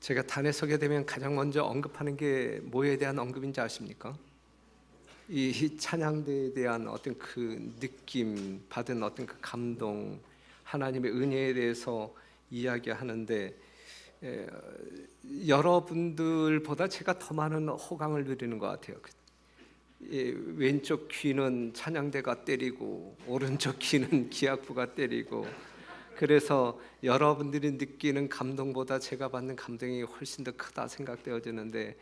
제가 단에 서게 되면 가장 먼저 언급하는 게 뭐에 대한 언급인지 아십니까? 이 찬양대에 대한 어떤 그 느낌, 받은 어떤 그 감동, 하나님의 은혜에 대해서 이야기하는데 에, 여러분들보다 제가 더 많은 호강을 누리는 것 같아요. 왼쪽 귀는 찬양대가 때리고 오른쪽 귀는 기악부가 때리고, 그래서 여러분들이 느끼는 감동보다 제가 받는 감동이 훨씬 더 크다 생각되어지는데,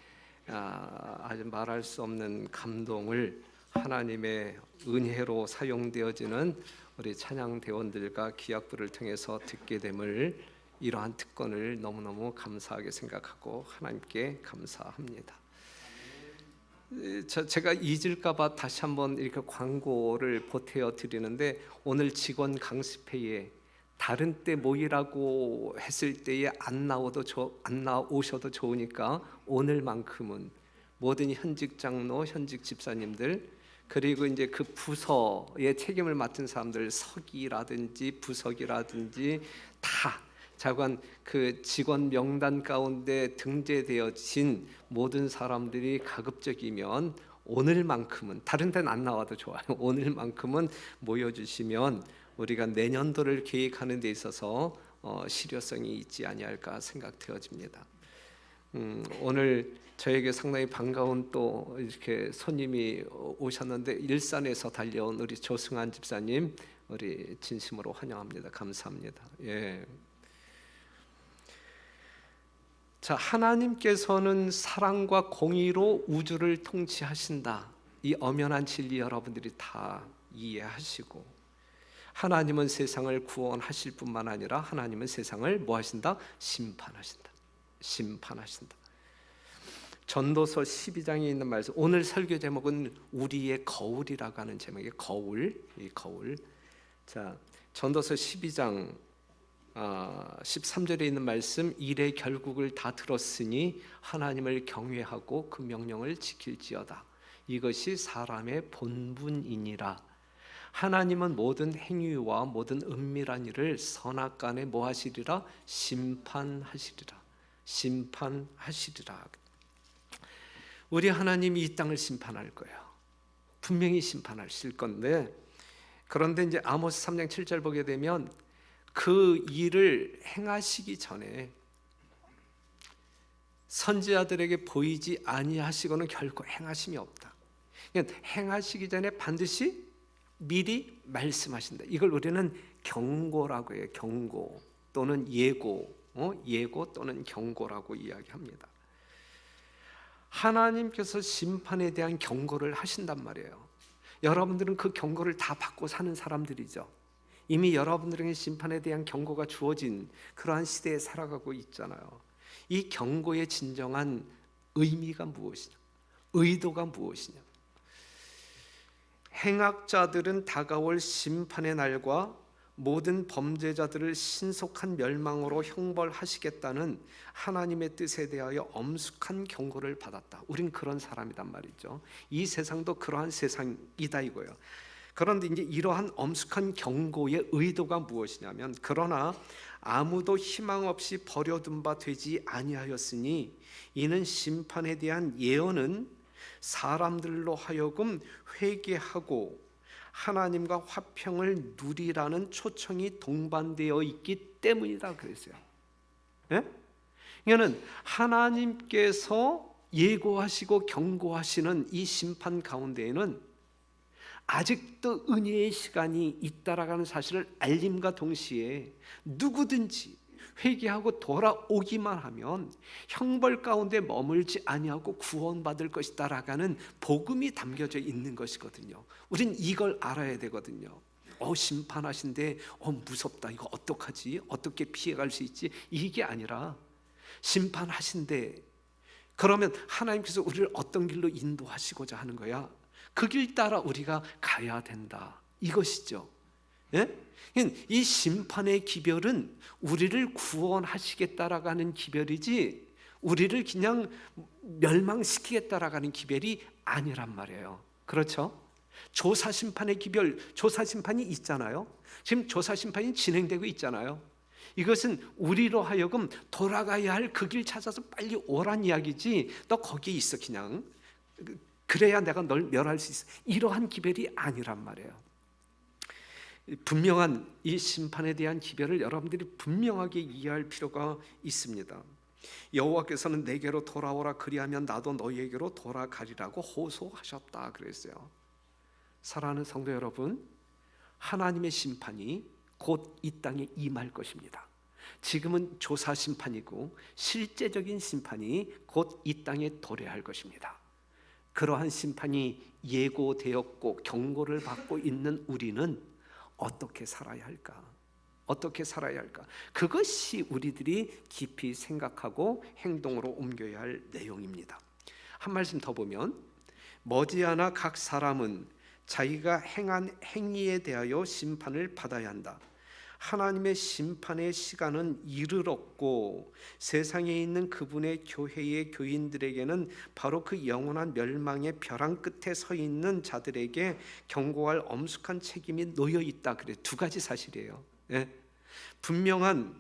아주 말할 수 없는 감동을 하나님의 은혜로 사용되어지는 우리 찬양대원들과 기악부를 통해서 듣게 됨을, 이러한 특권을 너무너무 감사하게 생각하고 하나님께 감사합니다. 제가 잊을까봐 다시 한번 이렇게 광고를 보태어 드리는데, 오늘 직원 강습회에 다른 때 모이라고 했을 때에 안 나오셔도 좋으니까 오늘만큼은 모든 현직 장로, 현직 집사님들, 그리고 이제 그 부서의 책임을 맡은 사람들, 서기라든지 부서기라든지 다 자관 그 직원 명단 가운데 등재되어진 모든 사람들이 가급적이면 오늘만큼은, 다른 데는 안 나와도 좋아요, 오늘만큼은 모여주시면 우리가 내년도를 계획하는 데 있어서 실효성이 있지 아니할까 생각되어집니다. 오늘 저에게 상당히 반가운 또 이렇게 손님이 오셨는데, 일산에서 달려온 우리 조승환 집사님, 우리 진심으로 환영합니다. 감사합니다. 예. 자, 하나님께서는 사랑과 공의로 우주를 통치하신다. 이 엄연한 진리 여러분들이 다 이해하시고, 하나님은 세상을 구원하실 뿐만 아니라 하나님은 세상을 뭐 하신다? 심판하신다. 심판하신다. 전도서 12장에 있는 말씀, 오늘 설교 제목은 우리의 거울이라고 하는 제목의 거울, 이 거울. 자, 전도서 12장 13절에 있는 말씀, 일의 결국을 다 들었으니 하나님을 경외하고 그 명령을 지킬지어다. 이것이 사람의 본분이니라. 하나님은 모든 행위와 모든 은밀한 일을 선악간에 뭐 하시리라? 심판하시리라. 심판하시리라. 우리 하나님이 이 땅을 심판할 거예요. 분명히 심판하실 건데, 그런데 이제 아모스 3장 7절 보게 되면 그 일을 행하시기 전에 선지자들에게 보이지 아니하시고는 결코 행하심이 없다. 그러니까 행하시기 전에 반드시 미리 말씀하신다. 이걸 우리는 경고라고 해요. 경고 또는 예고, 예고 또는 경고라고 이야기합니다. 하나님께서 심판에 대한 경고를 하신단 말이에요. 여러분들은 그 경고를 다 받고 사는 사람들이죠. 이미 여러분들에게 심판에 대한 경고가 주어진 그러한 시대에 살아가고 있잖아요. 이 경고의 진정한 의미가 무엇이냐? 의도가 무엇이냐? 행악자들은 다가올 심판의 날과 모든 범죄자들을 신속한 멸망으로 형벌하시겠다는 하나님의 뜻에 대하여 엄숙한 경고를 받았다. 우린 그런 사람이란 말이죠. 이 세상도 그러한 세상이다 이거예요. 그런데 이제 이러한 엄숙한 경고의 의도가 무엇이냐면, 그러나 아무도 희망 없이 버려둔 바 되지 아니하였으니 이는 심판에 대한 예언은 사람들로 하여금 회개하고 하나님과 화평을 누리라는 초청이 동반되어 있기 때문이다 그랬어요. 예? 이거는 하나님께서 예고하시고 경고하시는 이 심판 가운데에는 아직도 은혜의 시간이 있다라는 사실을 알림과 동시에 누구든지 회개하고 돌아오기만 하면 형벌 가운데 머물지 아니하고 구원받을 것이다라는 복음이 담겨져 있는 것이거든요. 우린 이걸 알아야 되거든요. 심판하신데 무섭다, 이거 어떡하지? 어떻게 피해갈 수 있지? 이게 아니라 심판하신데, 그러면 하나님께서 우리를 어떤 길로 인도하시고자 하는 거야? 그 길 따라 우리가 가야 된다, 이것이죠. 예? 이 심판의 기별은 우리를 구원하시겠다라고 하는 기별이지 우리를 그냥 멸망시키겠다라고 하는 기별이 아니란 말이에요. 그렇죠? 조사심판의 기별, 조사심판이 있잖아요. 지금 조사심판이 진행되고 있잖아요. 이것은 우리로 하여금 돌아가야 할 그 길 찾아서 빨리 오란 이야기지, 너 거기에 있어 그냥, 그래야 내가 널 멸할 수 있어, 이러한 기별이 아니란 말이에요. 분명한 이 심판에 대한 기별을 여러분들이 분명하게 이해할 필요가 있습니다. 여호와께서는 내게로 돌아오라, 그리하면 나도 너희에게로 돌아가리라고 호소하셨다 그랬어요. 사랑하는 성도 여러분, 하나님의 심판이 곧 이 땅에 임할 것입니다. 지금은 조사 심판이고 실제적인 심판이 곧 이 땅에 도래할 것입니다. 그러한 심판이 예고되었고 경고를 받고 있는 우리는 어떻게 살아야 할까? 어떻게 살아야 할까? 그것이 우리들이 깊이 생각하고 행동으로 옮겨야 할 내용입니다. 한 말씀 더 보면, 머지않아 각 사람은 자기가 행한 행위에 대하여 심판을 받아야 한다. 하나님의 심판의 시간은 이르렀고 세상에 있는 그분의 교회의 교인들에게는 바로 그 영원한 멸망의 벼랑 끝에 서 있는 자들에게 경고할 엄숙한 책임이 놓여 있다. 그래, 두 가지 사실이에요. 예? 분명한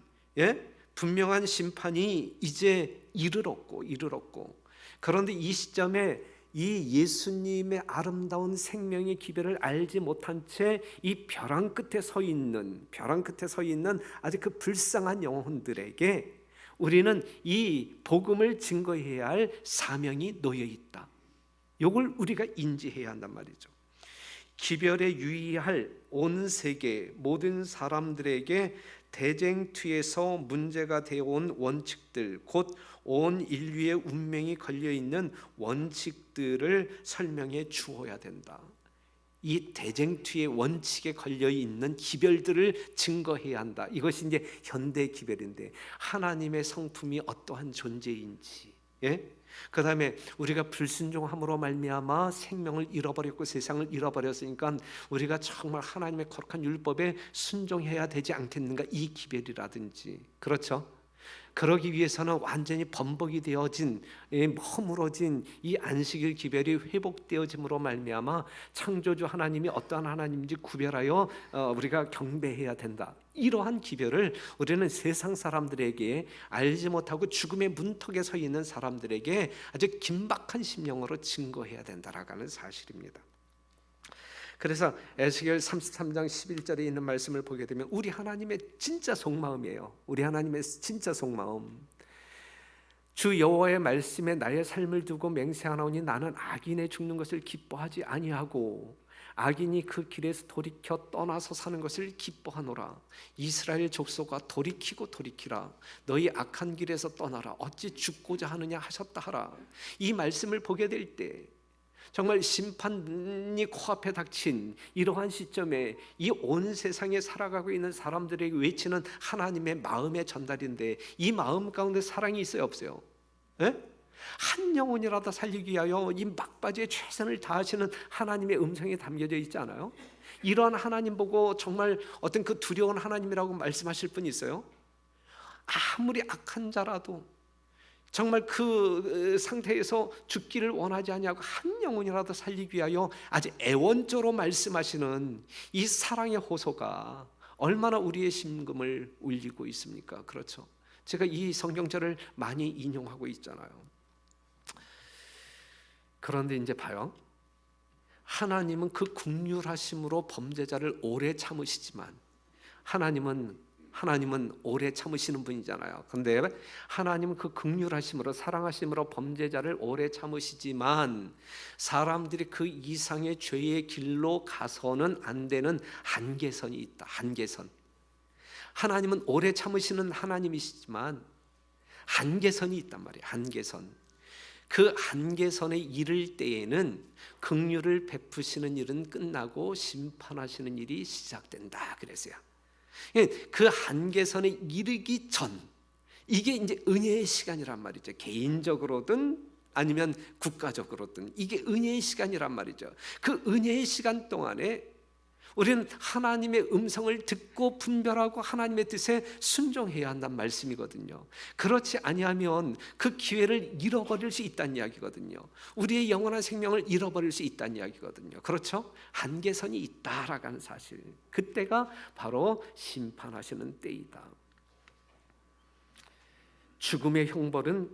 심판이 이제 이르렀고 그런데 이 시점에 이 예수님의 아름다운 생명의 기별을 알지 못한 채 이 벼랑 끝에 서 있는 아주 그 불쌍한 영혼들에게 우리는 이 복음을 증거해야 할 사명이 놓여 있다. 이걸 우리가 인지해야 한단 말이죠. 기별에 유의할 온 세계 모든 사람들에게 대쟁투에서 문제가 되어온 원칙들, 곧 온 인류의 운명이 걸려있는 원칙들을 설명해 주어야 된다. 이 대쟁투의 원칙에 걸려있는 기별들을 증거해야 한다. 이것이 이제 현대 기별인데, 하나님의 성품이 어떠한 존재인지, 그 다음에 우리가 불순종함으로 말미암아 생명을 잃어버렸고 세상을 잃어버렸으니까 우리가 정말 하나님의 거룩한 율법에 순종해야 되지 않겠는가, 이 기별이라든지, 그렇죠? 그러기 위해서는 완전히 번복이 되어진, 허물어진 이 안식일 기별이 회복되어짐으로 말미암아 창조주 하나님이 어떠한 하나님인지 구별하여 우리가 경배해야 된다. 이러한 기별을 우리는 세상 사람들에게, 알지 못하고 죽음의 문턱에 서 있는 사람들에게 아주 긴박한 심령으로 증거해야 된다라는 사실입니다. 그래서 에스겔 33장 11절에 있는 말씀을 보게 되면 우리 하나님의 진짜 속마음이에요. 우리 하나님의 진짜 속마음. 주 여호와의 말씀에 나의 삶을 두고 맹세하노니 나는 악인의 죽는 것을 기뻐하지 아니하고 악인이 그 길에서 돌이켜 떠나서 사는 것을 기뻐하노라. 이스라엘 족속아, 돌이키라. 너희 악한 길에서 떠나라. 어찌 죽고자 하느냐 하셨다 하라. 이 말씀을 보게 될 때 정말 심판이 코앞에 닥친 이러한 시점에 이 온 세상에 살아가고 있는 사람들에게 외치는 하나님의 마음의 전달인데, 이 마음 가운데 사랑이 있어요, 없어요? 한 영혼이라도 살리기 위하여 이 막바지에 최선을 다하시는 하나님의 음성이 담겨져 있지 않아요? 이러한 하나님 보고 정말 어떤 그 두려운 하나님이라고 말씀하실 분 있어요? 아무리 악한 자라도 정말 그 상태에서 죽기를 원하지 아니하고 한 영혼이라도 살리기 위하여 아주 애원조로 말씀하시는 이 사랑의 호소가 얼마나 우리의 심금을 울리고 있습니까? 그렇죠? 제가 이 성경절을 많이 인용하고 있잖아요. 그런데 이제 봐요. 하나님은 그 긍휼하심으로 범죄자를 오래 참으시지만 하나님은 오래 참으시는 분이잖아요. 그런데 하나님은 그 긍휼하심으로, 사랑하심으로 범죄자를 오래 참으시지만 사람들이 그 이상의 죄의 길로 가서는 안 되는 한계선이 있다. 한계선. 하나님은 오래 참으시는 하나님이시지만 한계선이 있단 말이에요. 한계선. 그 한계선에 이를 때에는 긍휼을 베푸시는 일은 끝나고 심판하시는 일이 시작된다 그랬어요. 그 한계선에 이르기 전, 이게 이제 은혜의 시간이란 말이죠. 개인적으로든 아니면 국가적으로든 이게 은혜의 시간이란 말이죠. 그 은혜의 시간 동안에 우리는 하나님의 음성을 듣고 분별하고 하나님의 뜻에 순종해야 한다는 말씀이거든요. 그렇지 아니하면 그 기회를 잃어버릴 수 있다는 이야기거든요. 우리의 영원한 생명을 잃어버릴 수 있다는 이야기거든요. 그렇죠? 한계선이 있다라는 사실. 그때가 바로 심판하시는 때이다. 죽음의 형벌은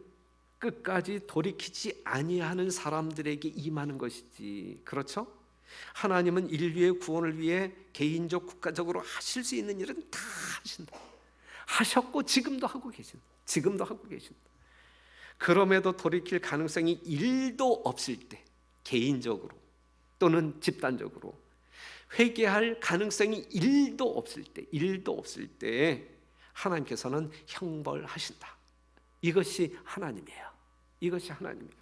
끝까지 돌이키지 아니하는 사람들에게 임하는 것이지. 그렇죠? 하나님은 인류의 구원을 위해 개인적 국가적으로 하실 수 있는 일은 다 하신다. 하셨고 지금도 하고 계신다. 지금도 하고 계신다. 그럼에도 돌이킬 가능성이 1도 없을 때, 개인적으로 또는 집단적으로 회개할 가능성이 1도 없을 때 하나님께서는 형벌하신다. 이것이 하나님이에요. 이것이 하나님이에요.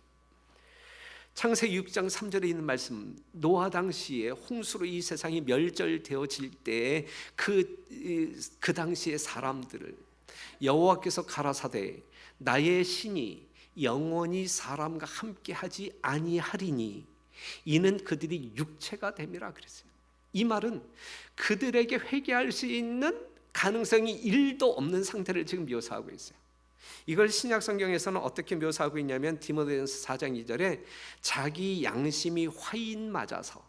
창세기 6장 3절에 있는 말씀, 노아 당시에 홍수로 이 세상이 멸절되어질 때 그 당시의 사람들을 여호와께서 가라사대 나의 신이 영원히 사람과 함께하지 아니하리니 이는 그들이 육체가 됨이라 그랬어요. 이 말은 그들에게 회개할 수 있는 가능성이 1도 없는 상태를 지금 묘사하고 있어요. 이걸 신약 성경에서는 어떻게 묘사하고 있냐면 디모데전서 4장 2절에 자기 양심이 화인 맞아서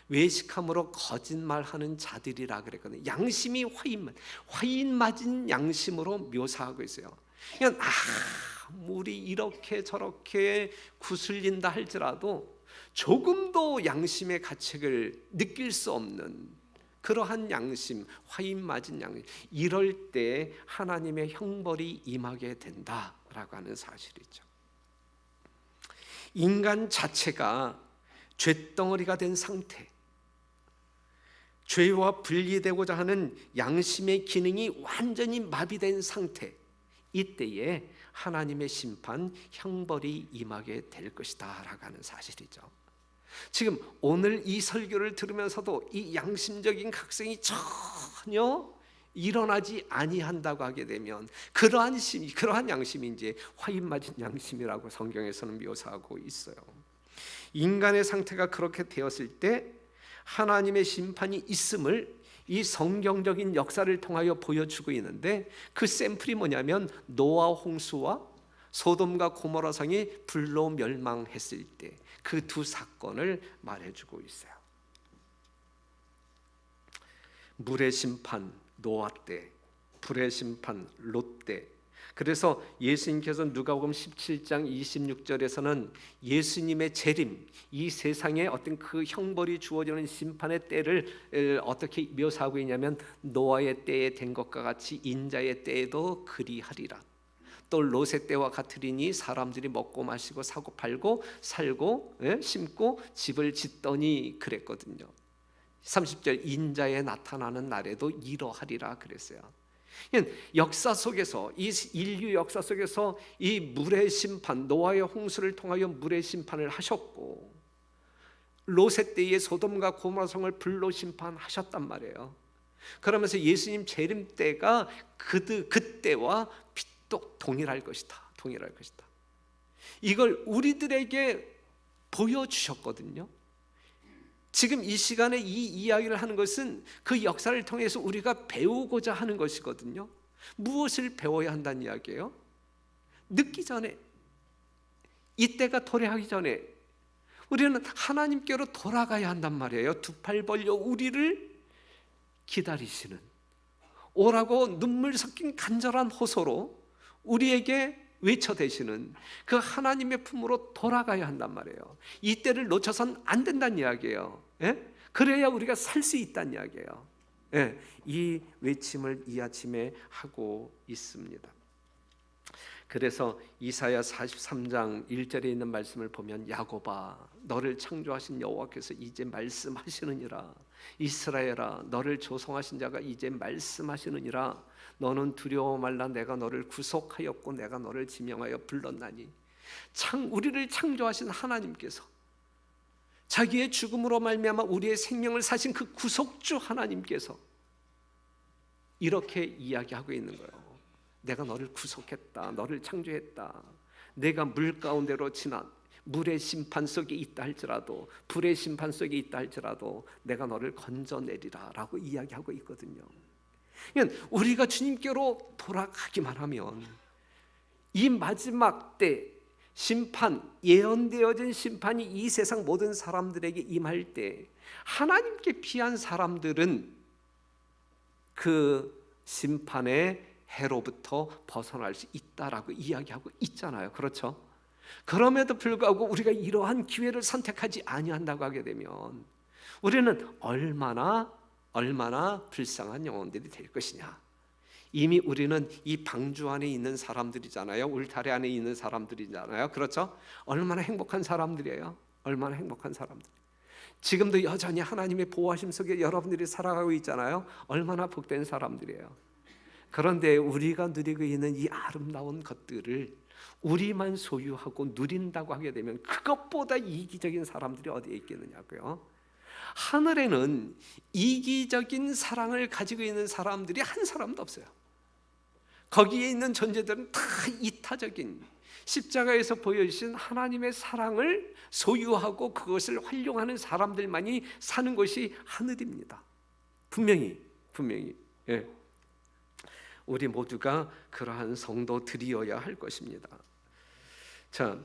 외식함으로 거짓말하는 자들이라 그랬거든요. 양심이 화인 맞은 양심으로 묘사하고 있어요. 그냥 아무리 이렇게 저렇게 구슬린다 할지라도 조금도 양심의 가책을 느낄 수 없는 그러한 양심, 화인 맞은 양심, 이럴 때 하나님의 형벌이 임하게 된다라고 하는 사실이죠. 인간 자체가 쇳덩어리가 된 상태, 죄와 분리되고자 하는 양심의 기능이 완전히 마비된 상태, 이때에 하나님의 심판, 형벌이 임하게 될 것이다 라고 하는 사실이죠. 지금 오늘 이 설교를 들으면서도 이 양심적인 각성이 전혀 일어나지 아니한다고 하게 되면 그러한 양심이 이제 화인 맞은 양심이라고 성경에서는 묘사하고 있어요. 인간의 상태가 그렇게 되었을 때 하나님의 심판이 있음을 이 성경적인 역사를 통하여 보여주고 있는데, 그 샘플이 뭐냐면 노아 홍수와 소돔과 고모라 성이 불로 멸망했을 때 그 두 사건을 말해주고 있어요. 물의 심판 노아 때, 불의 심판 롯 때. 그래서 예수님께서 누가복음 17장 26절에서는 예수님의 재림, 이 세상에 어떤 그 형벌이 주어지는 심판의 때를 어떻게 묘사하고 있냐면 노아의 때에 된 것과 같이 인자의 때에도 그리하리라. 또 롯의 때와 같으리니 사람들이 먹고 마시고 사고 팔고 살고 심고 집을 짓더니 그랬거든요. 30절 인자에 나타나는 날에도 이러하리라 그랬어요. 역사 속에서, 이 인류 역사 속에서 이 물의 심판, 노아의 홍수를 통하여 물의 심판을 하셨고 롯의 때에 소돔과 고모라 성을 불로 심판하셨단 말이에요. 그러면서 예수님 재림 때가 그때와 또 동일할 것이다. 이걸 우리들에게 보여주셨거든요. 지금 이 시간에 이 이야기를 하는 것은 그 역사를 통해서 우리가 배우고자 하는 것이거든요. 무엇을 배워야 한다는 이야기예요? 늦기 전에, 이때가 도래하기 전에 우리는 하나님께로 돌아가야 한단 말이에요. 두 팔 벌려 우리를 기다리시는, 오라고 눈물 섞인 간절한 호소로 우리에게 외쳐대시는 그 하나님의 품으로 돌아가야 한단 말이에요. 이때를 놓쳐선 안 된다는 이야기예요. 그래야 우리가 살 수 있다는 이야기예요. 이 외침을 이 아침에 하고 있습니다. 그래서 이사야 43장 1절에 있는 말씀을 보면 야곱아 너를 창조하신 여호와께서 이제 말씀하시느니라. 이스라엘아 너를 조성하신 자가 이제 말씀하시느니라. 너는 두려워 말라. 내가 너를 구속하였고 내가 너를 지명하여 불렀나니. 우리를 창조하신 하나님께서 자기의 죽음으로 말미암아 우리의 생명을 사신 그 구속주 하나님께서 이렇게 이야기하고 있는 거예요. 내가 너를 구속했다. 너를 창조했다. 내가 물 가운데로 지난 물의 심판 속에 있다 할지라도, 불의 심판 속에 있다 할지라도 내가 너를 건져내리라 라고 이야기하고 있거든요. 그러니까 우리가 주님께로 돌아가기만 하면 이 마지막 때 심판, 예언되어진 심판이 이 세상 모든 사람들에게 임할 때 하나님께 피한 사람들은 그 심판의 해로부터 벗어날 수 있다라고 이야기하고 있잖아요. 그렇죠? 그럼에도 불구하고 우리가 이러한 기회를 선택하지 아니한다고 하게 되면 우리는 얼마나 불쌍한 영혼들이 될 것이냐. 이미 우리는 이 방주 안에 있는 사람들이잖아요. 울타리 안에 있는 사람들이잖아요. 그렇죠? 얼마나 행복한 사람들이에요. 얼마나 행복한 사람들. 지금도 여전히 하나님의 보호하심 속에 여러분들이 살아가고 있잖아요. 얼마나 복된 사람들이에요. 그런데 우리가 누리고 있는 이 아름다운 것들을 우리만 소유하고 누린다고 하게 되면 그것보다 이기적인 사람들이 어디에 있겠느냐고요. 하늘에는 이기적인 사랑을 가지고 있는 사람들이 한 사람도 없어요. 거기에 있는 존재들은 다 이타적인, 십자가에서 보여주신 하나님의 사랑을 소유하고 그것을 활용하는 사람들만이 사는 것이 하늘입니다. 분명히 예. 우리 모두가 그러한 성도들이어야 할 것입니다. 자,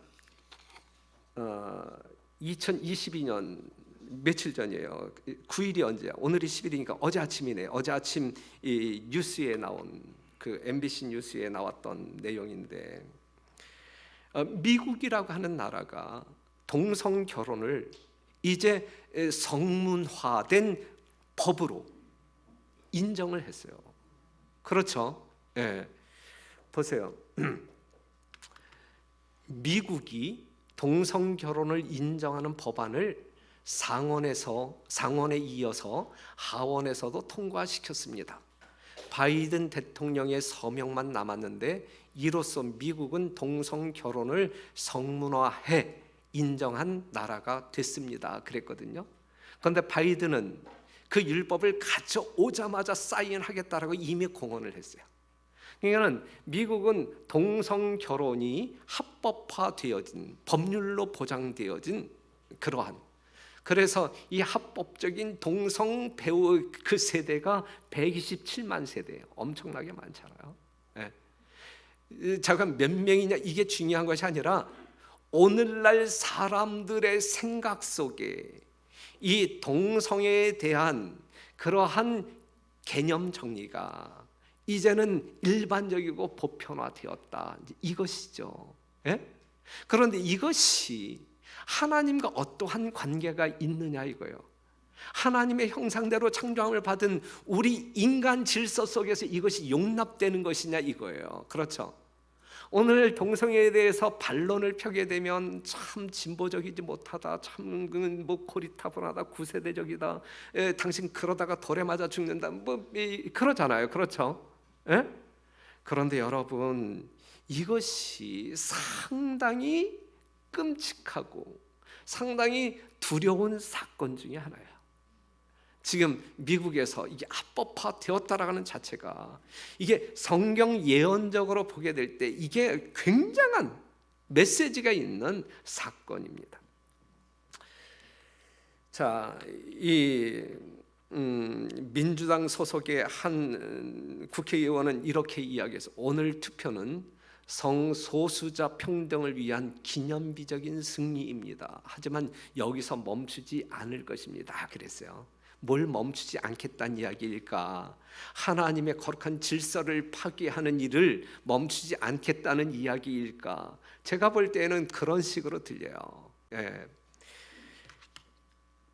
2022년 며칠 전이에요. 9일이 언제야? 오늘이 10일이니까 어제 아침이네. 어제 아침 이 뉴스에 나온 그 MBC 뉴스에 나왔던 내용인데, 미국이라고 하는 나라가 동성 결혼을 이제 성문화된 법으로 인정을 했어요. 그렇죠? 예. 보세요. 미국이 동성 결혼을 인정하는 법안을 상원에 이어서 하원에서도 통과시켰습니다. 바이든 대통령의 서명만 남았는데 이로써 미국은 동성 결혼을 성문화해 인정한 나라가 됐습니다. 그랬거든요. 그런데 바이든은 그 율법을 가져오자마자 사인하겠다라고 이미 공언을 했어요. 그러니까 미국은 동성 결혼이 합법화되어진, 법률로 보장되어진 그러한, 그래서 이 합법적인 동성 배우 그 세대가 127만 세대예요. 엄청나게 많잖아요. 예. 잠깐 몇 명이냐 이게 중요한 것이 아니라 오늘날 사람들의 생각 속에 이 동성애에 대한 그러한 개념 정리가 이제는 일반적이고 보편화되었다. 이것이죠. 예? 그런데 이것이 하나님과 어떠한 관계가 있느냐 이거예요. 하나님의 형상대로 창조함을 받은 우리 인간 질서 속에서 이것이 용납되는 것이냐 이거예요. 그렇죠? 오늘 동성애에 대해서 반론을 펴게 되면 참 진보적이지 못하다, 참 뭐 고리타분하다, 구세대적이다, 당신 그러다가 돌에 맞아 죽는다, 뭐 그러잖아요. 그렇죠? 예? 그런데 여러분, 이것이 상당히 끔찍하고 상당히 두려운 사건 중에 하나예요. 지금 미국에서 이게 합법화되었다라는 자체가, 이게 성경 예언적으로 보게 될 때 이게 굉장한 메시지가 있는 사건입니다. 자, 이 민주당 소속의 한 국회의원은 이렇게 이야기해서 오늘 투표는 성소수자 평등을 위한 기념비적인 승리입니다. 하지만 여기서 멈추지 않을 것입니다. 그랬어요. 뭘 멈추지 않겠다는 이야기일까? 하나님의 거룩한 질서를 파괴하는 일을 멈추지 않겠다는 이야기일까? 제가 볼 때는 그런 식으로 들려요. 예.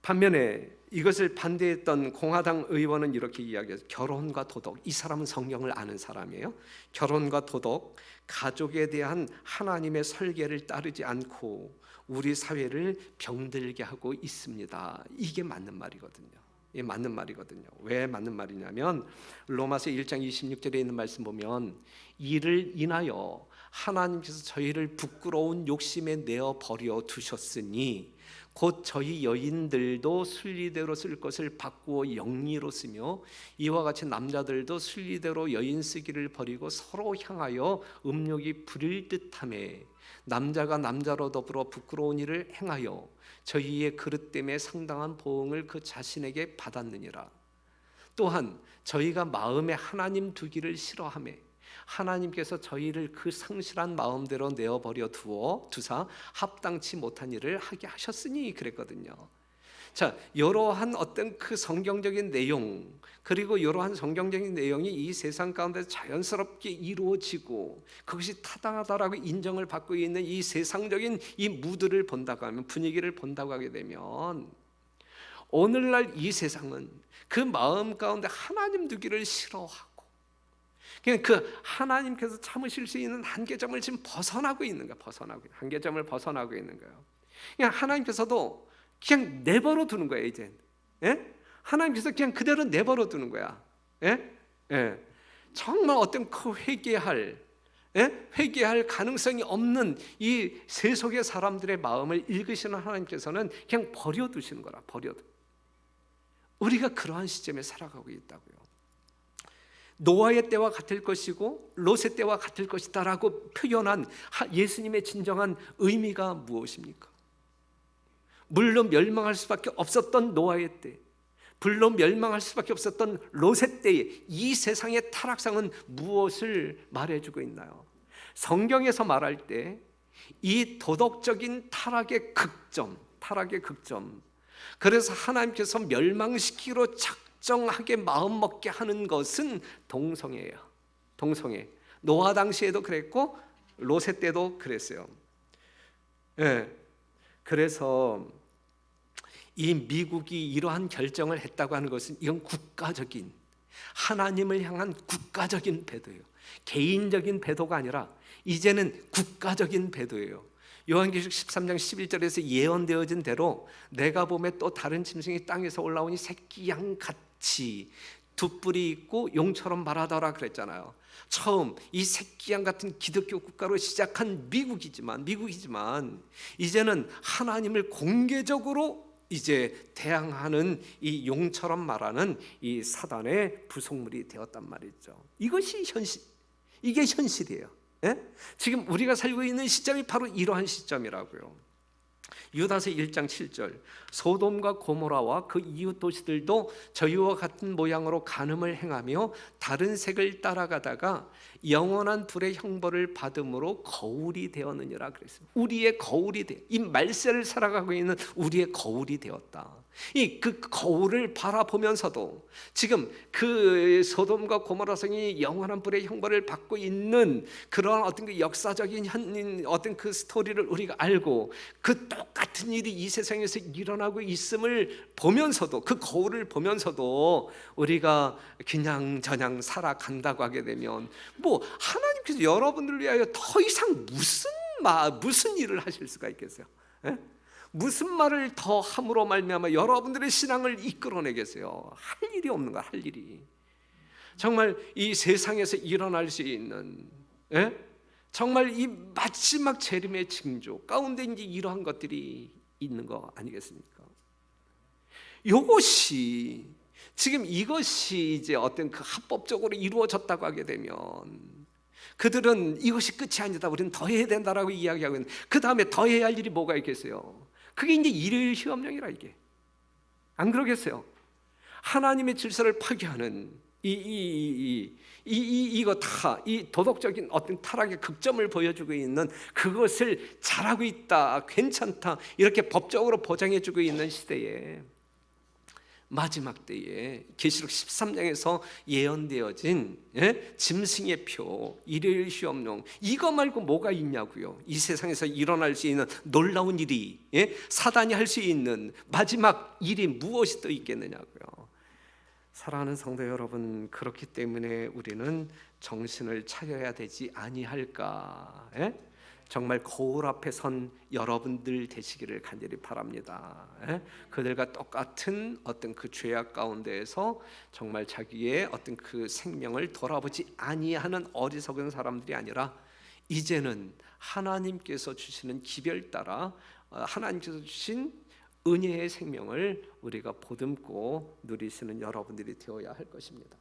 반면에 이것을 반대했던 공화당 의원은 이렇게 이야기해요. 결혼과 도덕, 이 사람은 성경을 아는 사람이에요. 결혼과 도덕, 가족에 대한 하나님의 설계를 따르지 않고 우리 사회를 병들게 하고 있습니다. 이게 맞는 말이거든요. 이게 맞는 말이거든요. 왜 맞는 말이냐면 로마서 1장 26절에 있는 말씀 보면 이를 인하여 하나님께서 저희를 부끄러운 욕심에 내어 버려 두셨으니 곧 저희 여인들도 순리대로 쓸 것을 바꾸어 영리로 쓰며 이와 같이 남자들도 순리대로 여인 쓰기를 버리고 서로 향하여 음욕이 부릴 듯하매 남자가 남자로 더불어 부끄러운 일을 행하여 저희의 그릇됨에 상당한 보응을 그 자신에게 받았느니라. 또한 저희가 마음에 하나님 두기를 싫어하며 하나님께서 저희를 그 상실한 마음대로 내어버려 두사 합당치 못한 일을 하게 하셨으니 그랬거든요. 자, 이러한 어떤 그 성경적인 내용, 그리고 이러한 성경적인 내용이 이 세상 가운데 자연스럽게 이루어지고 그것이 타당하다라고 인정을 받고 있는 이 세상적인 이 무드를 본다고 하면, 분위기를 본다고 하게 되면, 오늘날 이 세상은 그 마음 가운데 하나님 두기를 싫어하고 그냥 그 하나님께서 참으실 수 있는 한계점을 지금 벗어나고 있는 거야. 한계점을 벗어나고 있는 거예요. 그냥 하나님께서도 그냥 내버려 두는 거예요. 이제 하나님께서 그냥 그대로 내버려 두는 거야. 정말 어떤 그 회개할 가능성이 없는 이 세속의 사람들의 마음을 읽으시는 하나님께서는 그냥 버려두시는 거라. 우리가 그러한 시점에 살아가고 있다고요. 노아의 때와 같을 것이고 롯의 때와 같을 것이다라고 표현한 예수님의 진정한 의미가 무엇입니까? 물로 멸망할 수밖에 없었던 노아의 때, 불로 멸망할 수밖에 없었던 롯의 때에 이 세상의 타락상은 무엇을 말해주고 있나요? 성경에서 말할 때 이 도덕적인 타락의 극점, 그래서 하나님께서 멸망시키기로 작정하게 마음먹게 하는 것은 동성애예요. 노아 당시에도 그랬고 롯의 때도 그랬어요. 그래서 이 미국이 이러한 결정을 했다고 하는 것은 이건 국가적인, 하나님을 향한 국가적인 배도예요. 개인적인 배도가 아니라 이제는 국가적인 배도예요. 요한계시록 13장 11절에서 예언되어진 대로 내가 보매 또 다른 짐승이 땅에서 올라오니 새끼 양같이 두 뿔이 있고 용처럼 말하더라 그랬잖아요. 처음 이 새끼양 같은 기독교 국가로 시작한 미국이지만 이제는 하나님을 공개적으로 이제 대항하는 이 용처럼 말하는 이 사단의 부속물이 되었단 말이죠. 이것이 이게 현실이에요. 지금 우리가 살고 있는 시점이 바로 이러한 시점이라고요. 유다서 1장 7절, 소돔과 고모라와 그 이웃 도시들도 저희와 같은 모양으로 간음을 행하며 다른 색을 따라가다가 영원한 불의 형벌을 받음으로 거울이 되었느니라 그랬어요. 우리의 거울이 이 말세를 살아가고 있는 우리의 거울이 되었다. 그 거울을 바라보면서도 지금 그 소돔과 고모라 성이 영원한 불의 형벌을 받고 있는 그런 어떤 그 역사적인 어떤 그 스토리를 우리가 알고 그 똑같은 일이 이 세상에서 일어나고 있음을 보면서도, 그 거울을 보면서도 우리가 그냥 저냥 살아간다고 하게 되면 하나님께서 여러분들을 위하여 더 이상 무슨 일을 하실 수가 있겠어요? 무슨 말을 더 함으로 말미암아 여러분들의 신앙을 이끌어내겠어요? 할 일이 없는 거야. 할 일이 정말 이 세상에서 일어날 수 있는 정말 이 마지막 재림의 징조 가운데 이제 이러한 것들이 있는 거 아니겠습니까? 이것이 이제 어떤 그 합법적으로 이루어졌다고 하게 되면 그들은 이것이 끝이 아니다, 우리는 더 해야 된다라고 이야기하고 있는, 그 다음에 더 해야 할 일이 뭐가 있겠어요? 그게 이제 일요일 휴업령이라. 이게 안 그러겠어요? 하나님의 질서를 파괴하는 이거 다 이 도덕적인 어떤 타락의 극점을 보여주고 있는, 그것을 잘하고 있다, 괜찮다 이렇게 법적으로 보장해주고 있는 시대에, 마지막 때에 계시록 13장에서 예언되어진 짐승의 표, 일요일 휴업령, 이거 말고 뭐가 있냐고요? 이 세상에서 일어날 수 있는 놀라운 일이, 사단이 할 수 있는 마지막 일이 무엇이 또 있겠느냐고요. 사랑하는 성도 여러분, 그렇기 때문에 우리는 정신을 차려야 되지 아니할까? 정말 거울 앞에 선 여러분들 되시기를 간절히 바랍니다. 그들과 똑같은 어떤 그 죄악 가운데에서 정말 자기의 어떤 그 생명을 돌아보지 아니하는 어리석은 사람들이 아니라, 이제는 하나님께서 주시는 기별 따라 하나님께서 주신 은혜의 생명을 우리가 보듬고 누리시는 여러분들이 되어야 할 것입니다.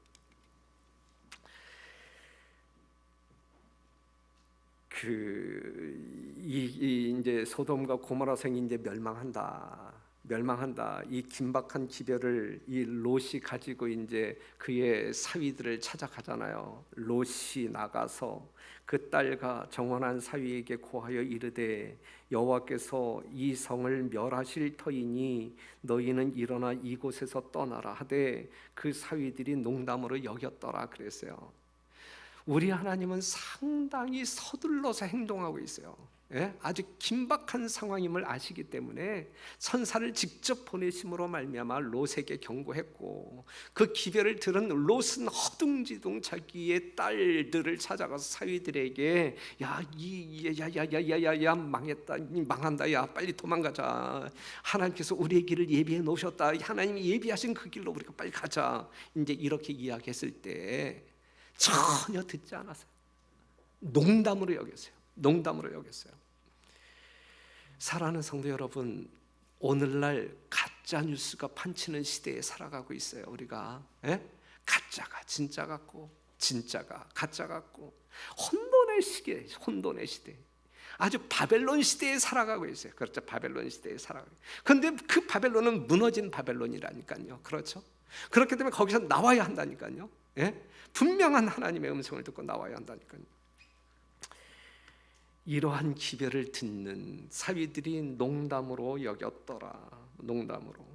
이제 소돔과 고모라 성이 이제 멸망한다. 멸망한다. 이 긴박한 기별을 이 롯이 가지고 이제 그의 사위들을 찾아가잖아요. 롯이 나가서 그 딸과 정원한 사위에게 고하여 이르되 여호와께서 이 성을 멸하실 터이니 너희는 일어나 이곳에서 떠나라 하되 그 사위들이 농담으로 여겼더라 그랬어요. 우리 하나님은 상당히 서둘러서 행동하고 있어요. 예? 아주 긴박한 상황임을 아시기 때문에 천사를 직접 보내심으로 말미암아 롯에게 경고했고, 그 기별을 들은 롯은 허둥지둥 자기의 딸들을 찾아가서 사위들에게 야야야야야야 망했다, 망한다, 야 빨리 도망가자, 하나님께서 우리의 길을 예비해 놓으셨다, 하나님이 예비하신 그 길로 우리가 빨리 가자, 이제 이렇게 이야기했을 때 전혀 듣지 않았어요. 농담으로 여겼어요. 농담으로 여겼어요. 사랑하는 성도 여러분, 오늘날 가짜 뉴스가 판치는 시대에 살아가고 있어요. 우리가 가짜가 진짜 같고 진짜가 가짜 같고 혼돈의 시대, 혼돈의 시대. 아주 바벨론 시대에 살아가고 있어요. 그렇죠? 바벨론 시대에 살아가고. 그런데 그 바벨론은 무너진 바벨론이라니까요. 그렇죠? 그렇기 때문에 거기서 나와야 한다니까요. 분명한 하나님의 음성을 듣고 나와야 한다니까요. 이러한 기별을 듣는 사위들이 농담으로 여겼더라. 농담으로.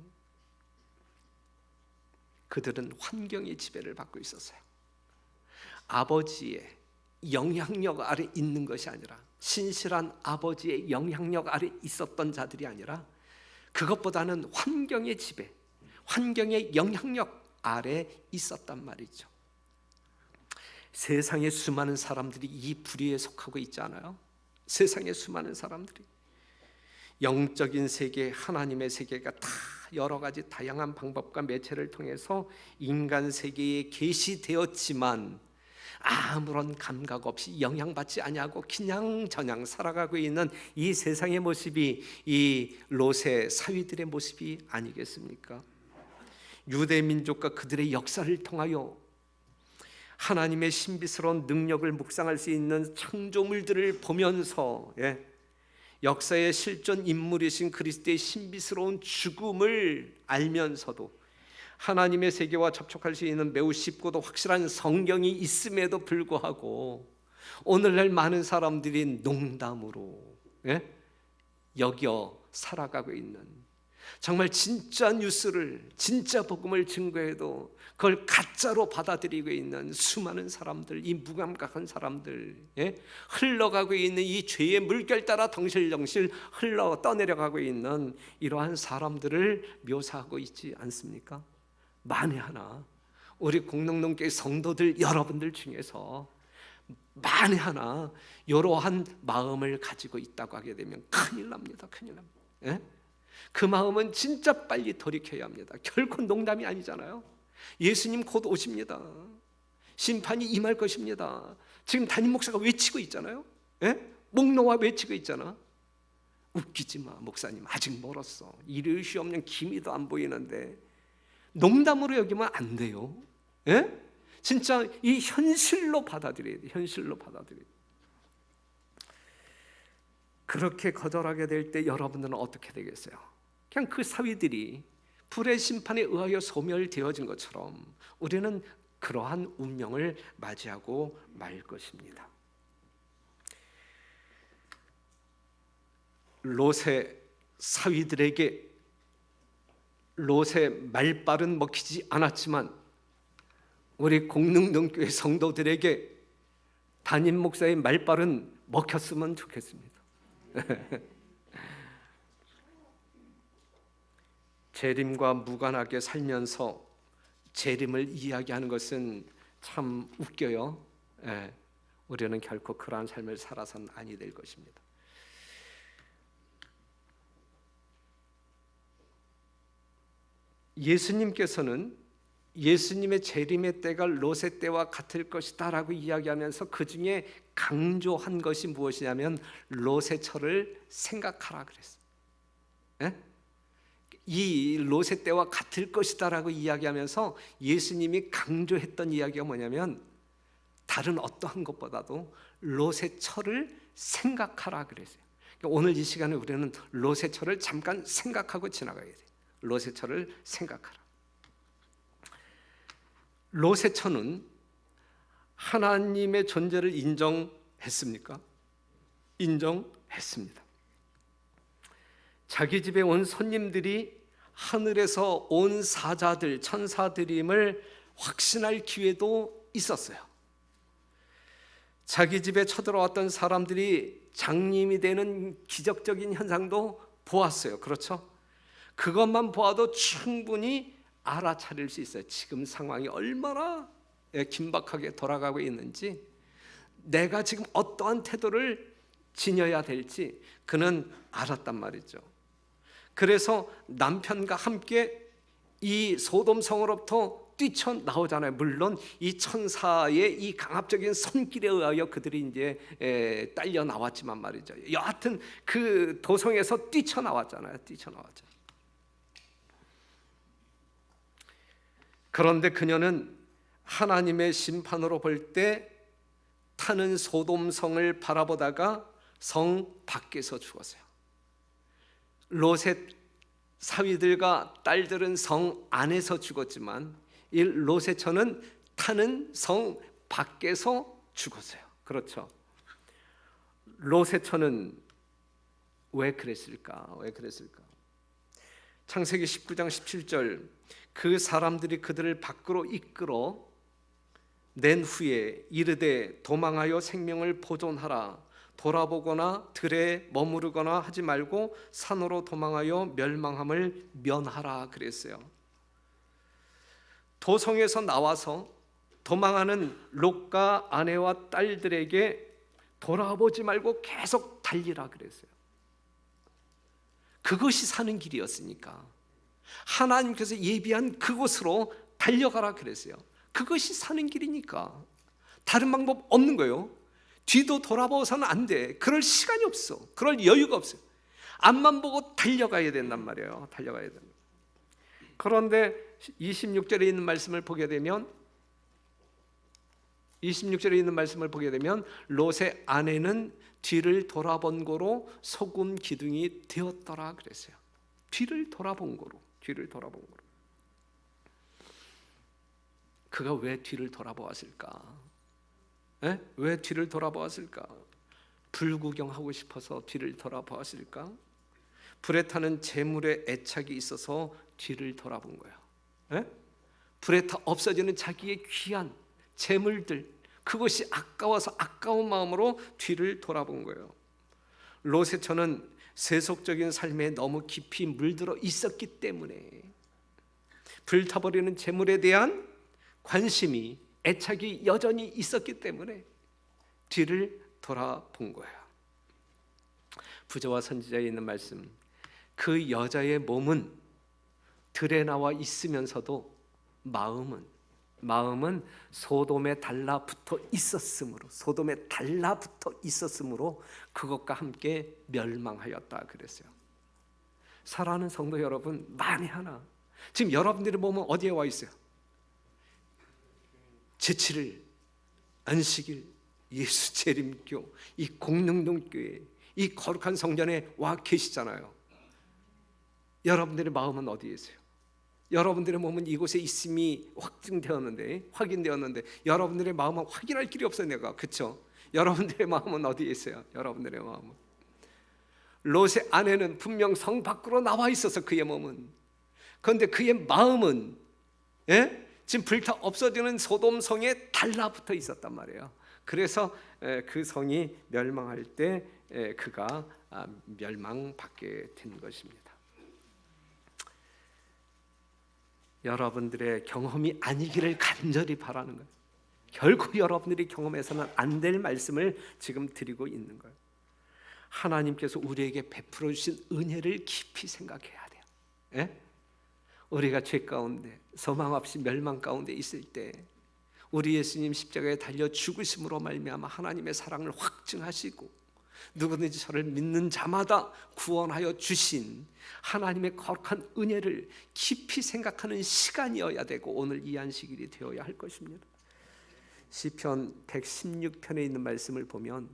그들은 환경의 지배를 받고 있었어요. 아버지의 영향력 아래 있는 것이 아니라, 신실한 아버지의 영향력 아래 있었던 자들이 아니라, 그것보다는 환경의 지배, 환경의 영향력 아래 있었단 말이죠. 세상의 수많은 사람들이 이 부류에 속하고 있지 않아요? 세상의 수많은 사람들이 영적인 세계, 하나님의 세계가 다 여러 가지 다양한 방법과 매체를 통해서 인간 세계에 계시되었지만 아무런 감각 없이 영향받지 아니하고 그냥저냥 살아가고 있는 이 세상의 모습이 이 롯의 사위들의 모습이 아니겠습니까? 유대 민족과 그들의 역사를 통하여 하나님의 신비스러운 능력을 묵상할 수 있는 창조물들을 보면서 역사의 실존 인물이신 그리스도의 신비스러운 죽음을 알면서도 하나님의 세계와 접촉할 수 있는 매우 쉽고도 확실한 성경이 있음에도 불구하고 오늘날 많은 사람들이 농담으로 여겨 살아가고 있는, 정말 진짜 뉴스를, 진짜 복음을 증거해도 그걸 가짜로 받아들이고 있는 수많은 사람들, 이 무감각한 사람들, 흘러가고 있는 이 죄의 물결 따라 덩실덩실 흘러 떠내려가고 있는 이러한 사람들을 묘사하고 있지 않습니까? 만에 하나 우리 공동동교회 성도들 여러분들 중에서 만에 하나 이러한 마음을 가지고 있다고 하게 되면 큰일 납니다. 큰일 납니다. 그 마음은 진짜 빨리 돌이켜야 합니다. 결코 농담이 아니잖아요. 예수님 곧 오십니다. 심판이 임할 것입니다. 지금 담임 목사가 외치고 있잖아요. 목 놓아 외치고 있잖아. 웃기지 마 목사님, 아직 멀었어. 이를 수 없는 기미도 안 보이는데 농담으로 여기면 안 돼요. 진짜 이 현실로 받아들여야 돼. 현실로 받아들여야 돼. 그렇게 거절하게 될 때 여러분들은 어떻게 되겠어요? 그냥 그 사위들이 불의 심판에 의하여 소멸되어진 것처럼 우리는 그러한 운명을 맞이하고 말 것입니다. 롯의 사위들에게 롯의 말발은 먹히지 않았지만 우리 공릉동교회 성도들에게 담임 목사의 말발은 먹혔으면 좋겠습니다. 재림과 무관하게 살면서 재림을 이야기하는 것은 참 웃겨요. 우리는 결코 그러한 삶을 살아서는 아니 될 것입니다. 예수님께서는 예수님의 재림의 때가 롯의 때와 같을 것이다 라고 이야기하면서 그 중에 강조한 것이 무엇이냐면 롯의 처를 생각하라 그랬어요. 이 롯의 때와 같을 것이다 라고 이야기하면서 예수님이 강조했던 이야기가 뭐냐면 다른 어떠한 것보다도 롯의 처를 생각하라 그랬어요. 오늘 이 시간에 우리는 롯의 처를 잠깐 생각하고 지나가야 돼. 롯의 처를 생각하라. 롯의 처는 하나님의 존재를 인정했습니까? 인정했습니다. 자기 집에 온 손님들이 하늘에서 온 사자들, 천사들임을 확신할 기회도 있었어요. 자기 집에 쳐들어왔던 사람들이 장님이 되는 기적적인 현상도 보았어요. 그렇죠? 그것만 보아도 충분히 알아차릴 수 있어요. 지금 상황이 얼마나 긴박하게 돌아가고 있는지, 내가 지금 어떠한 태도를 지녀야 될지 그는 알았단 말이죠. 그래서 남편과 함께 이 소돔성으로부터 뛰쳐나오잖아요. 물론 이 천사의 이 강압적인 손길에 의하여 그들이 이제 딸려 나왔지만 말이죠. 여하튼 그 도성에서 뛰쳐나왔잖아요. 그런데 그녀는 하나님의 심판으로 볼 때 타는 소돔성을 바라보다가 성 밖에서 죽었어요. 롯의 사위들과 딸들은 성 안에서 죽었지만 이 롯의 처는 타는 성 밖에서 죽었어요. 그렇죠? 롯의 처는 왜 그랬을까? 창세기 19장 17절, 그 사람들이 그들을 밖으로 이끌어 낸 후에 이르되 도망하여 생명을 보존하라, 돌아보거나 들에 머무르거나 하지 말고 산으로 도망하여 멸망함을 면하라 그랬어요. 도성에서 나와서 도망하는 롯과 아내와 딸들에게 돌아보지 말고 계속 달리라 그랬어요. 그것이 사는 길이었으니까 하나님께서 예비한 그곳으로 달려가라 그랬어요. 그것이 사는 길이니까 다른 방법 없는 거예요. 뒤도 돌아보서는 안 돼. 그럴 시간이 없어. 그럴 여유가 없어요. 앞만 보고 달려가야 된단 말이에요. 달려가야 된다. 그런데 26절에 있는 말씀을 보게 되면 롯의 아내는 뒤를 돌아본 거로 소금 기둥이 되었더라 그랬어요. 뒤를 돌아본 거로. 그가 왜 뒤를 돌아보았을까? 왜 뒤를 돌아보았을까? 불구경하고 싶어서 뒤를 돌아보았을까? 불에 타는 재물에 애착이 있어서 뒤를 돌아본 거예요. 불에 타 없어지는 자기의 귀한 재물들, 그것이 아까워서 아까운 마음으로 뒤를 돌아본 거예요. 롯의 처는 세속적인 삶에 너무 깊이 물들어 있었기 때문에 불타버리는 재물에 대한 관심이, 애착이 여전히 있었기 때문에 뒤를 돌아본 거예요. 부저와 선지자에 있는 말씀, 그 여자의 몸은 들에 나와 있으면서도 마음은 소돔에 달라붙어 있었으므로 그것과 함께 멸망하였다 그랬어요. 사랑하는 성도 여러분, 만에 하나 지금 여러분들의 몸은 어디에 와 있어요? 제7일 안식일 예수 재림교 이 공릉동교회 이 거룩한 성전에 와 계시잖아요. 여러분들의 마음은 어디에 있어요? 여러분들의 몸은 이곳에 있음이 확인되었는데 여러분들의 마음은 확인할 길이 없어요. 내가 그렇죠? 여러분들의 마음은 어디에 있어요? 여러분들의 마음은 롯의 아내는 분명 성 밖으로 나와 있어서 그의 몸은, 그런데 그의 마음은 지금 불타 없어지는 소돔성에 달라붙어 있었단 말이에요. 그래서 그 성이 멸망할 때 그가 멸망받게 된 것입니다. 여러분들의 경험이 아니기를 간절히 바라는 거예요. 결코 여러분들이 경험해서는 안 될 말씀을 지금 드리고 있는 거예요. 하나님께서 우리에게 베풀어 주신 은혜를 깊이 생각해야 돼요. 우리가 죄 가운데 소망 없이 멸망 가운데 있을 때 우리 예수님 십자가에 달려 죽으심으로 말미암아 하나님의 사랑을 확증하시고 누구든지 저를 믿는 자마다 구원하여 주신 하나님의 거룩한 은혜를 깊이 생각하는 시간이어야 되고 오늘 이 안식일이 되어야 할 것입니다. 시편 116편에 있는 말씀을 보면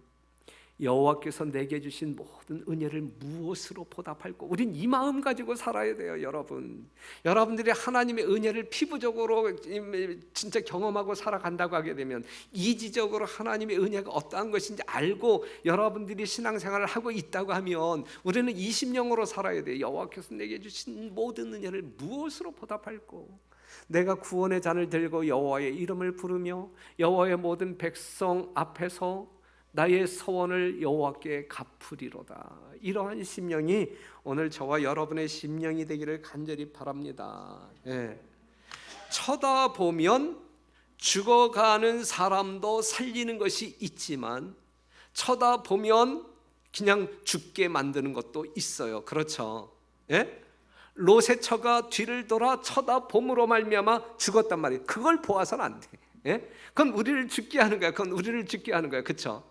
여호와께서 내게 주신 모든 은혜를 무엇으로 보답할까? 우린 이 마음 가지고 살아야 돼요, 여러분. 여러분들이 하나님의 은혜를 피부적으로 진짜 경험하고 살아간다고 하게 되면, 이지적으로 하나님의 은혜가 어떠한 것인지 알고 여러분들이 신앙생활을 하고 있다고 하면, 우리는 이심령으로 살아야 돼요. 여호와께서 내게 주신 모든 은혜를 무엇으로 보답할까? 내가 구원의 잔을 들고 여호와의 이름을 부르며 여호와의 모든 백성 앞에서 나의 서원을 여호와께 갚으리로다. 이러한 심령이 오늘 저와 여러분의 심령이 되기를 간절히 바랍니다. 쳐다보면 죽어가는 사람도 살리는 것이 있지만, 쳐다보면 그냥 죽게 만드는 것도 있어요. 그렇죠? 롯의 처가 뒤를 돌아 쳐다봄으로 말미암아 죽었단 말이에요. 그걸 보아서는 안 돼. 그건 우리를 죽게 하는 거야. 그건 우리를 죽게 하는 거야. 그렇죠?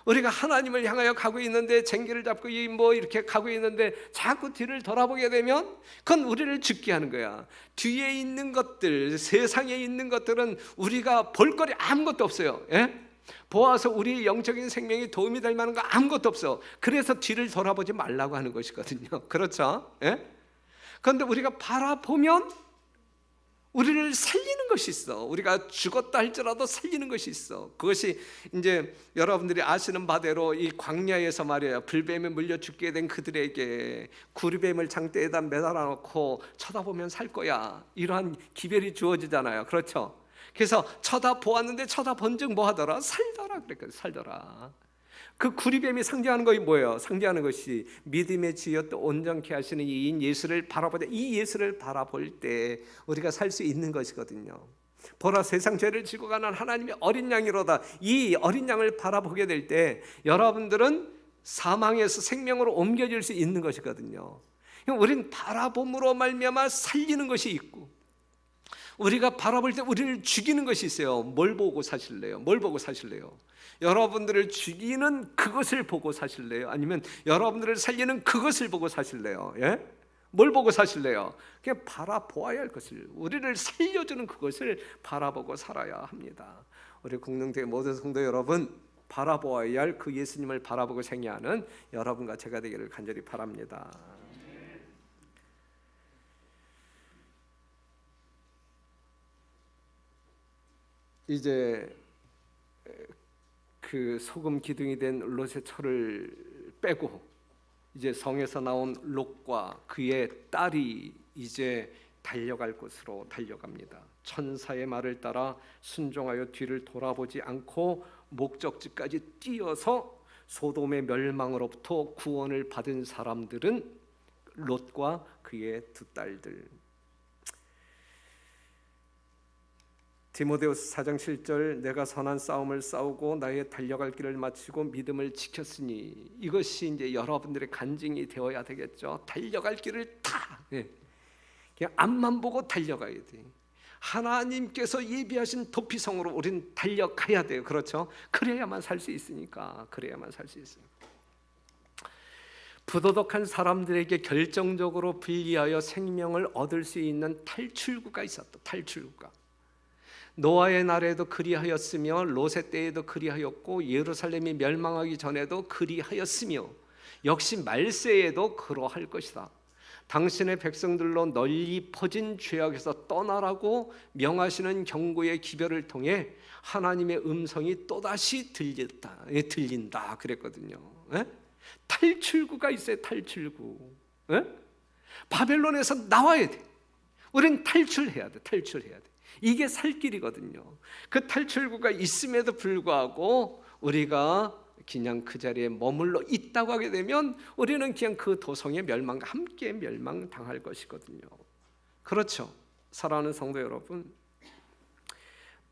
우리가 하나님을 향하여 가고 있는데, 쟁기를 잡고 이렇게 가고 있는데 자꾸 뒤를 돌아보게 되면 그건 우리를 죽게 하는 거야. 뒤에 있는 것들, 세상에 있는 것들은 우리가 볼 거리 아무것도 없어요. 보아서 우리의 영적인 생명이 도움이 될 만한 거 아무것도 없어. 그래서 뒤를 돌아보지 말라고 하는 것이거든요. 그렇죠? 그런데 우리가 바라보면 우리를 살리는 것이 있어. 우리가 죽었다 할지라도 살리는 것이 있어. 그것이 이제 여러분들이 아시는 바대로 이 광야에서 말이에요, 불뱀에 물려 죽게 된 그들에게 구리뱀을 장대에다 매달아 놓고 쳐다보면 살 거야, 이러한 기별이 주어지잖아요. 그렇죠? 그래서 쳐다보았는데 쳐다본 즉 뭐 하더라? 살더라. 그랬거든. 살더라. 그 구리뱀이 상징하는 것이 뭐예요? 상징하는 것이 믿음의 지혜 또 온전케 하시는 이인 예수를 바라보되, 이 예수를 바라볼 때 우리가 살 수 있는 것이거든요. 보라, 세상 죄를 지고 가는 하나님의 어린 양이로다. 이 어린 양을 바라보게 될 때 여러분들은 사망에서 생명으로 옮겨질 수 있는 것이거든요. 우린 바라봄으로 말미암아 살리는 것이 있고, 우리가 바라볼 때 우리를 죽이는 것이 있어요. 뭘 보고 사실래요? 뭘 보고 사실래요? 여러분들을 죽이는 그것을 보고 사실래요? 아니면 여러분들을 살리는 그것을 보고 사실래요? 뭘 보고 사실래요? 그냥 바라보아야 할 것을, 우리를 살려주는 그것을 바라보고 살아야 합니다. 우리 공동체 모든 성도 여러분, 바라보아야 할 그 예수님을 바라보고 생애하는 여러분과 제가 되기를 간절히 바랍니다. 이제 그 소금 기둥이 된 롯의 처를 빼고 이제 성에서 나온 롯과 그의 딸이 이제 달려갈 곳으로 달려갑니다. 천사의 말을 따라 순종하여 뒤를 돌아보지 않고 목적지까지 뛰어서 소돔의 멸망으로부터 구원을 받은 사람들은 롯과 그의 두 딸들. 디모데후서 4장 7절, 내가 선한 싸움을 싸우고 나의 달려갈 길을 마치고 믿음을 지켰으니, 이것이 이제 여러분들의 간증이 되어야 되겠죠. 달려갈 길을 다 그냥 앞만 보고 달려가야 돼. 하나님께서 예비하신 도피성으로 우리는 달려가야 돼요. 그렇죠? 그래야만 살 수 있으니까. 그래야만 살 수 있어요. 부도덕한 사람들에게 결정적으로 불리하여 생명을 얻을 수 있는 탈출구가 있었다. 탈출구가. 노아의 날에도 그리하였으며 롯의 때에도 그리하였고 예루살렘이 멸망하기 전에도 그리하였으며 역시 말세에도 그러할 것이다. 당신의 백성들로 널리 퍼진 죄악에서 떠나라고 명하시는 경고의 기별을 통해 하나님의 음성이 또다시 들린다 그랬거든요. 탈출구가 있어요. 탈출구. 바벨론에서 나와야 돼. 우리는 탈출해야 돼. 탈출해야 돼. 이게 살 길이거든요. 그 탈출구가 있음에도 불구하고 우리가 그냥 그 자리에 머물러 있다고 하게 되면 우리는 그냥 그 도성의 멸망과 함께 멸망당할 것이거든요. 그렇죠? 사랑하는 성도 여러분,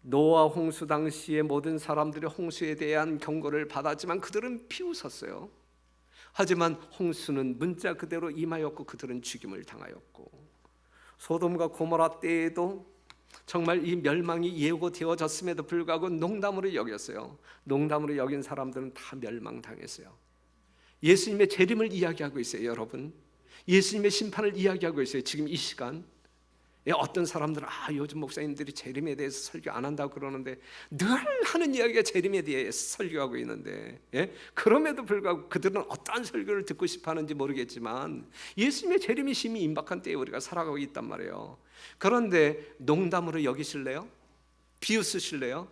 노아 홍수 당시에 모든 사람들이 홍수에 대한 경고를 받았지만 그들은 비웃었어요. 하지만 홍수는 문자 그대로 임하였고 그들은 죽임을 당하였고, 소돔과 고모라 때에도 정말 이 멸망이 예고되어졌음에도 불구하고 농담으로 여겼어요. 농담으로 여긴 사람들은 다 멸망당했어요. 예수님의 재림을 이야기하고 있어요. 여러분, 예수님의 심판을 이야기하고 있어요. 지금 이 시간 어떤 사람들은 요즘 목사님들이 재림에 대해서 설교 안 한다고 그러는데 늘 하는 이야기가 재림에 대해서 설교하고 있는데, 그럼에도 불구하고 그들은 어떠한 설교를 듣고 싶어 하는지 모르겠지만 예수님의 재림이 심히 임박한 때에 우리가 살아가고 있단 말이에요. 그런데 농담으로 여기실래요? 비웃으실래요?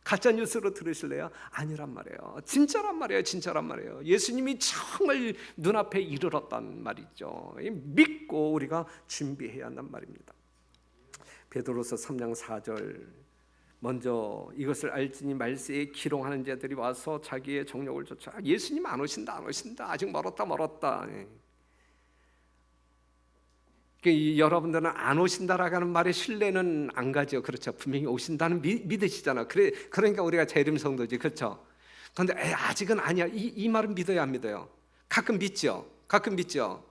가짜 뉴스로 들으실래요? 아니란 말이에요. 진짜란 말이에요. 진짜란 말이에요. 예수님이 정말 눈앞에 이르렀단 말이죠. 믿고 우리가 준비해야 한단 말입니다. 베드로서 3장 4절, 먼저 이것을 알지니 말세에 기롱하는 자들이 와서 자기의 정욕을 쫓아, 예수님 안 오신다, 안 오신다, 아직 멀었다, 멀었다. 여러분들은 안 오신다라고 하는 말에 신뢰는 안 가죠. 그렇죠. 분명히 오신다는 믿으시잖아. 그러니까 우리가 재림 성도지. 그렇죠. 그런데 아직은 아니야. 이 말은 믿어야 안 믿어요? 가끔 믿죠. 가끔 믿죠.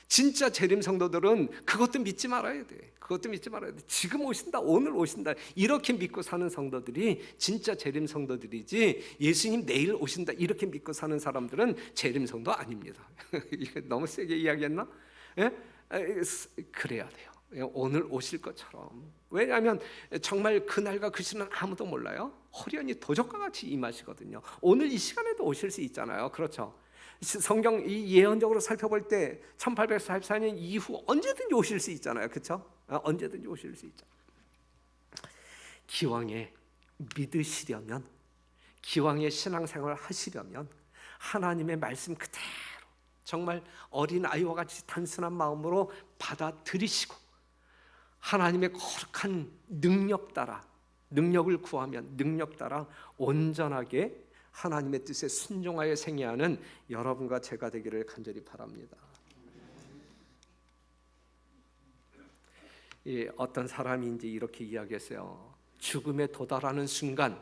진짜 재림 성도들은 그것도 믿지 말아야 돼. 그것도 믿지 말아야 돼. 지금 오신다, 오늘 오신다, 이렇게 믿고 사는 성도들이 진짜 재림 성도들이지, 예수님 내일 오신다 이렇게 믿고 사는 사람들은 재림 성도 아닙니다. 너무 세게 이야기했나? 그래야 돼요. 오늘 오실 것처럼. 왜냐하면 정말 그날과 그 시는 아무도 몰라요. 호련히 도적과 같이 임하시거든요. 오늘 이 시간에도 오실 수 있잖아요. 그렇죠. 성경 이 예언적으로 살펴볼 때 1844년 이후 언제든지 오실 수 있잖아요. 그렇죠? 언제든지 오실 수 있잖아요. 기왕에 믿으시려면, 기왕에 신앙생활을 하시려면 하나님의 말씀 그대로 정말 어린아이와 같이 단순한 마음으로 받아들이시고 하나님의 거룩한 능력 따라, 능력을 구하면 능력 따라 온전하게 하나님의 뜻에 순종하여 생애하는 여러분과 제가 되기를 간절히 바랍니다. 어떤 사람이 이제 이렇게 이야기했어요. 죽음에 도달하는 순간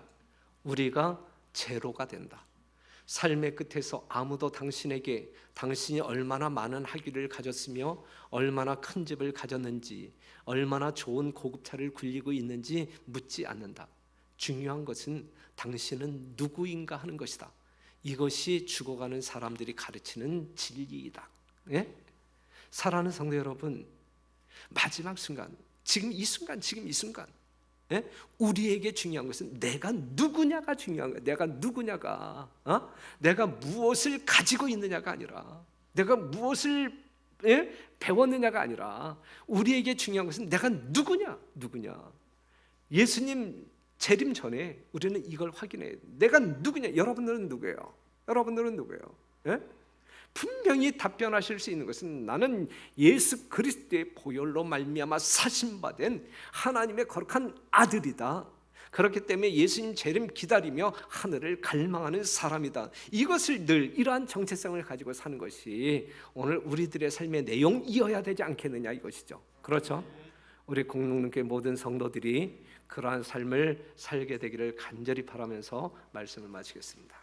우리가 제로가 된다. 삶의 끝에서 아무도 당신에게 당신이 얼마나 많은 학위를 가졌으며 얼마나 큰 집을 가졌는지, 얼마나 좋은 고급차를 굴리고 있는지 묻지 않는다. 중요한 것은 당신은 누구인가 하는 것이다. 이것이 죽어가는 사람들이 가르치는 진리이다. 사랑하는 성도 여러분, 마지막 순간, 지금 이 순간, 우리에게 중요한 것은 내가 누구냐가 중요한 거예요. 내가 누구냐가, 내가 무엇을 가지고 있느냐가 아니라, 내가 무엇을 배웠느냐가 아니라, 우리에게 중요한 것은 내가 누구냐. 예수님 재림 전에 우리는 이걸 확인해야 돼요. 내가 누구냐. 여러분들은 누구예요? 분명히 답변하실 수 있는 것은 나는 예수 그리스도의 보혈로 말미암아 사심받은 하나님의 거룩한 아들이다. 그렇기 때문에 예수님 재림 기다리며 하늘을 갈망하는 사람이다. 이것을 늘 이러한 정체성을 가지고 사는 것이 오늘 우리들의 삶의 내용이어야 되지 않겠느냐 이것이죠. 그렇죠? 우리 공동교회 모든 성도들이 그러한 삶을 살게 되기를 간절히 바라면서 말씀을 마치겠습니다.